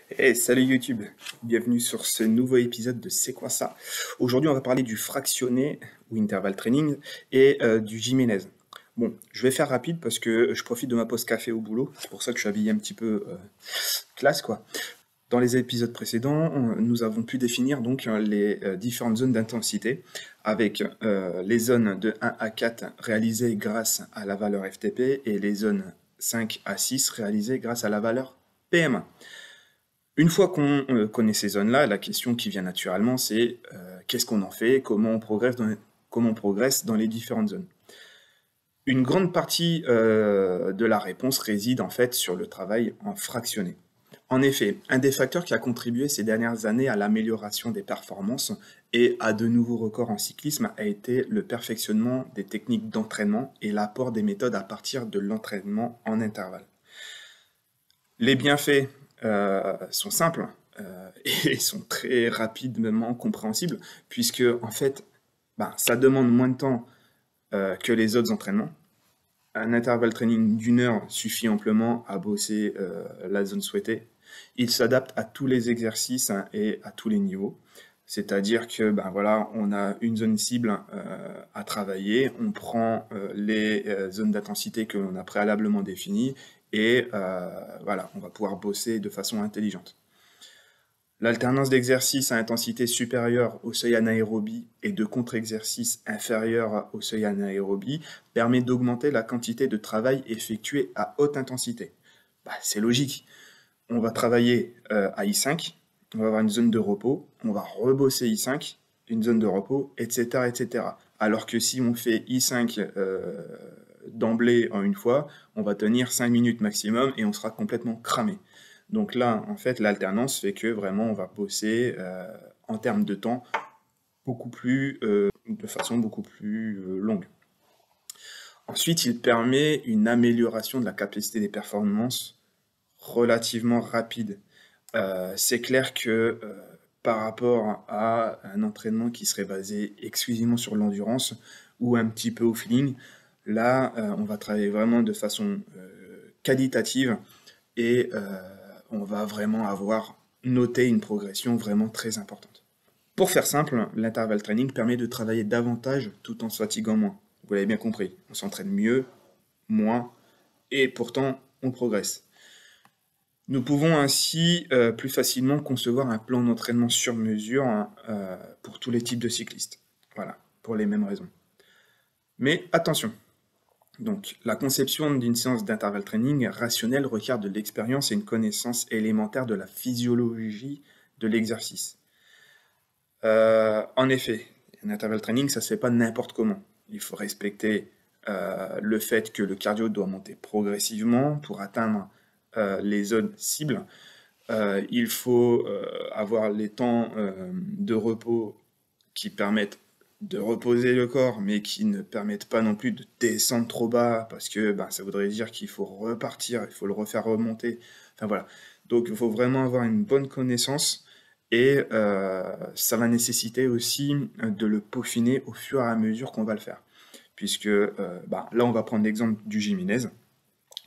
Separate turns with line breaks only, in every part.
Hey, salut YouTube, bienvenue sur ce nouveau épisode de C'est quoi ça? Aujourd'hui, on va parler du fractionné ou interval training et du Jiménez. Bon, je vais faire rapide parce que je profite de ma pause café au boulot, c'est pour ça que je suis habillé un petit peu classe quoi. Dans les épisodes précédents, nous avons pu définir donc les différentes zones d'intensité avec les zones de 1 à 4 réalisées grâce à la valeur FTP et les zones 5 à 6 réalisées grâce à la valeur PM. Une fois qu'on connaît ces zones-là, la question qui vient naturellement, c'est qu'est-ce qu'on en fait, comment on progresse dans les différentes zones. Une grande partie de la réponse réside en fait sur le travail en fractionné. En effet, un des facteurs qui a contribué ces dernières années à l'amélioration des performances et à de nouveaux records en cyclisme a été le perfectionnement des techniques d'entraînement et l'apport des méthodes à partir de l'entraînement en intervalle. Les bienfaits sont simples et sont très rapidement compréhensibles, puisque en fait, ça demande moins de temps que les autres entraînements. Un intervalle training d'1 heure suffit amplement à bosser la zone souhaitée. Il s'adapte à tous les exercices et à tous les niveaux. C'est-à-dire que voilà, on a une zone cible à travailler, on prend les zones d'intensité que l'on a préalablement définies et voilà, on va pouvoir bosser de façon intelligente. L'alternance d'exercices à intensité supérieure au seuil anaérobie et de contre-exercices inférieurs au seuil anaérobie permet d'augmenter la quantité de travail effectué à haute intensité. C'est logique. On va travailler à I5, on va avoir une zone de repos, on va rebosser I5, une zone de repos, etc. etc. Alors que si on fait I5 d'emblée en une fois, on va tenir 5 minutes maximum et on sera complètement cramé. Donc là, en fait, l'alternance fait que vraiment on va bosser en termes de temps de façon beaucoup plus longue. Ensuite, il permet une amélioration de la capacité des performances relativement rapide. C'est clair que par rapport à un entraînement qui serait basé exclusivement sur l'endurance ou un petit peu au feeling, là, on va travailler vraiment de façon qualitative et on va vraiment avoir noté une progression vraiment très importante. Pour faire simple, l'intervalle training permet de travailler davantage tout en se fatiguant moins. Vous l'avez bien compris, on s'entraîne mieux, moins, et pourtant on progresse. Nous pouvons ainsi plus facilement concevoir un plan d'entraînement sur mesure pour tous les types de cyclistes. Voilà, pour les mêmes raisons. Mais attention, donc la conception d'une séance d'intervalle training rationnelle requiert de l'expérience et une connaissance élémentaire de la physiologie de l'exercice. En effet, un intervalle training, ça ne se fait pas n'importe comment. Il faut respecter le fait que le cardio doit monter progressivement pour atteindre les zones cibles. Il faut avoir les temps de repos qui permettent de reposer le corps, mais qui ne permettent pas non plus de descendre trop bas, parce que ça voudrait dire qu'il faut repartir, il faut le refaire remonter. Enfin voilà. Donc il faut vraiment avoir une bonne connaissance, et ça va nécessiter aussi de le peaufiner au fur et à mesure qu'on va le faire. Puisque là, on va prendre l'exemple du Jiménez,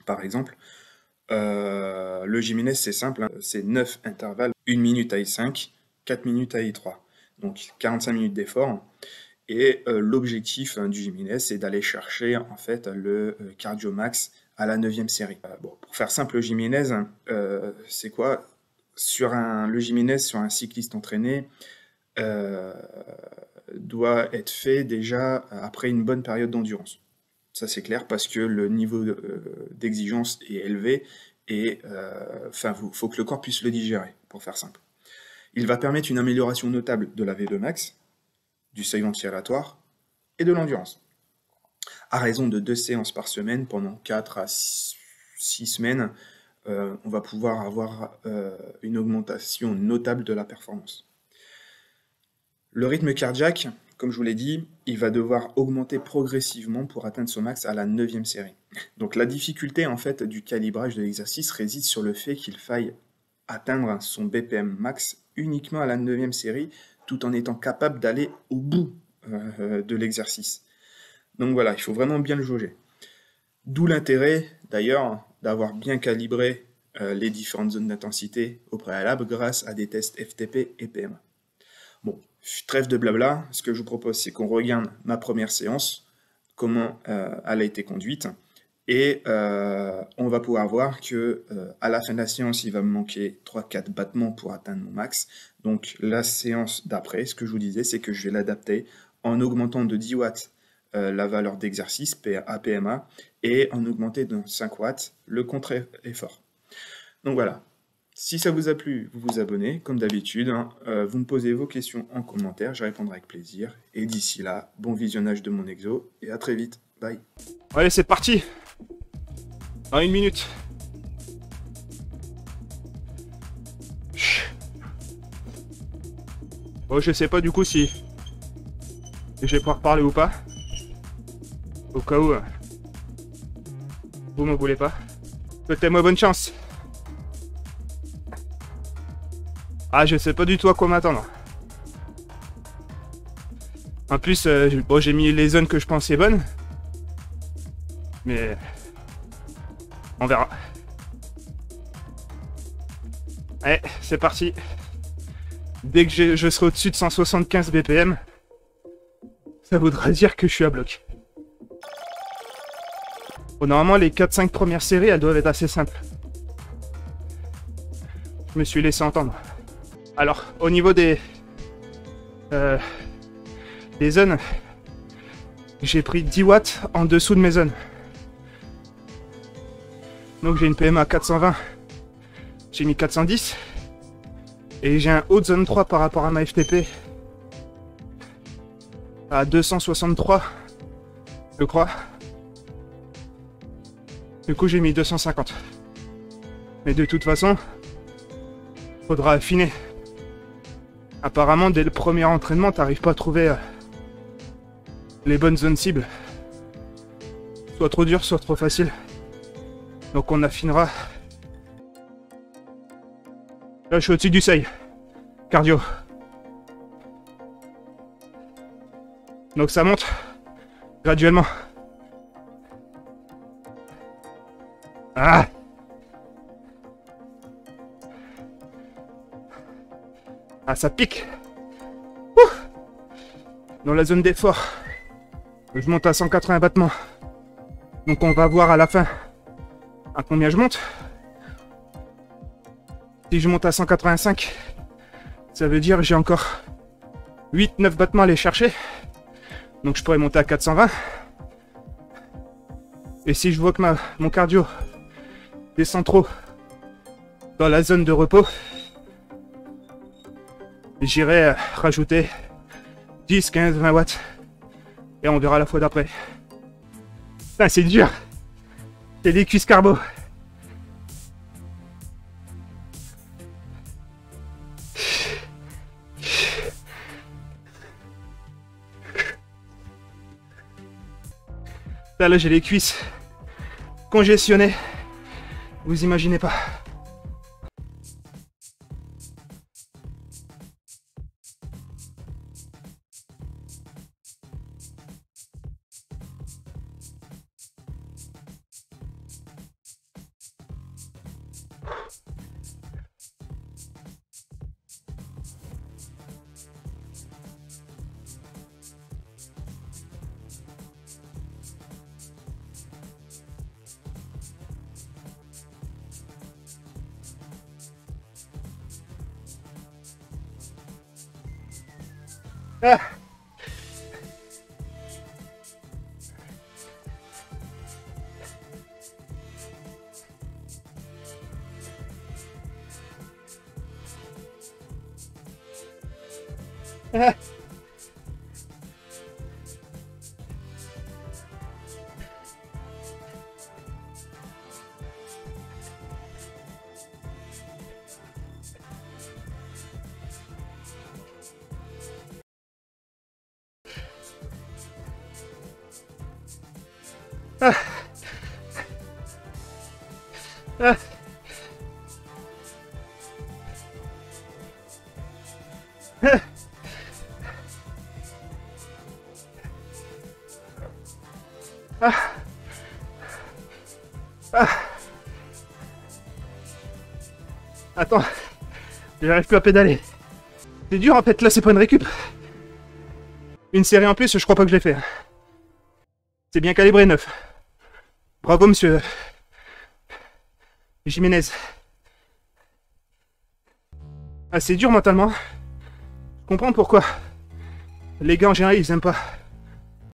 par exemple. Le Jiménez, c'est simple, hein, c'est 9 intervalles, 1 minute à I5, 4 minutes à I3. Donc 45 minutes d'effort. Et l'objectif du Jiménez, c'est d'aller chercher en fait le cardio max à la 9e série. Pour faire simple, le Jiménez, c'est quoi? Le Jiménez, sur un cycliste entraîné, doit être fait déjà après une bonne période d'endurance. Ça c'est clair parce que le niveau d'exigence est élevé et faut que le corps puisse le digérer, pour faire simple. Il va permettre une amélioration notable de la V2 max, du seuil ventilatoire et de l'endurance. À raison de 2 séances par semaine pendant 4 à 6 semaines, on va pouvoir avoir une augmentation notable de la performance. Le rythme cardiaque, comme je vous l'ai dit, il va devoir augmenter progressivement pour atteindre son max à la 9e série. Donc la difficulté en fait du calibrage de l'exercice réside sur le fait qu'il faille atteindre son BPM max uniquement à la 9e série, tout en étant capable d'aller au bout de l'exercice. Donc voilà, il faut vraiment bien le jauger. D'où l'intérêt d'ailleurs d'avoir bien calibré les différentes zones d'intensité au préalable grâce à des tests FTP et PMA. Bon, trêve de blabla, ce que je vous propose, c'est qu'on regarde ma première séance, comment elle a été conduite, et on va pouvoir voir que à la fin de la séance, il va me manquer 3-4 battements pour atteindre mon max. Donc la séance d'après, ce que je vous disais, c'est que je vais l'adapter en augmentant de 10 watts la valeur d'exercice APMA et en augmenter de 5 watts le contre-effort. Donc voilà. Si ça vous a plu, vous vous abonnez, comme d'habitude. Hein, vous me posez vos questions en commentaire, je répondrai avec plaisir. Et d'ici là, bon visionnage de mon exo et à très vite. Bye.
Allez, c'est parti. Dans 1 minute. Bon, je sais pas du coup si je vais pouvoir parler ou pas. Au cas où vous me voulez pas. Souhaitez-moi bonne chance. Ah, je sais pas du tout à quoi m'attendre. En plus, bon, j'ai mis les zones que je pensais bonnes. Mais on verra. Allez, c'est parti. Dès que je serai au-dessus de 175 BPM, ça voudra dire que je suis à bloc. Bon, normalement, les 4-5 premières séries, elles doivent être assez simples. Je me suis laissé entendre. Alors, au niveau des zones, j'ai pris 10 watts en dessous de mes zones. Donc j'ai une PMA à 420, j'ai mis 410. Et j'ai un haut de zone 3 par rapport à ma FTP à 263, je crois. Du coup j'ai mis 250. Mais de toute façon, faudra affiner. Apparemment, dès le premier entraînement, t'arrives pas à trouver les bonnes zones cibles. Soit trop dur, soit trop facile. Donc on affinera. Là, je suis au-dessus du seuil. Cardio. Donc ça monte graduellement. Ah! Ah, ça pique. Ouh. Dans la zone d'effort, je monte à 180 battements. Donc on va voir à la fin à combien je monte. Si je monte à 185, ça veut dire que j'ai encore 8-9 battements à aller chercher. Donc je pourrais monter à 420. Et si je vois que mon cardio descend trop dans la zone de repos, j'irai rajouter 10, 15, 20 watts. Et on verra la fois d'après. Putain, c'est dur. C'est des cuisses carbo. Là, j'ai les cuisses congestionnées. Vous imaginez pas. Ah. Ah. Ah. Ah. Ah. Ah. attends. J'arrive plus à pédaler. C'est dur en fait, là c'est pas une récup. Une série en plus, je crois pas que je l'ai fait. C'est bien calibré, 9. Bravo, monsieur Jiménez. Ah, c'est dur mentalement. Je comprends pourquoi les gars en général ils aiment pas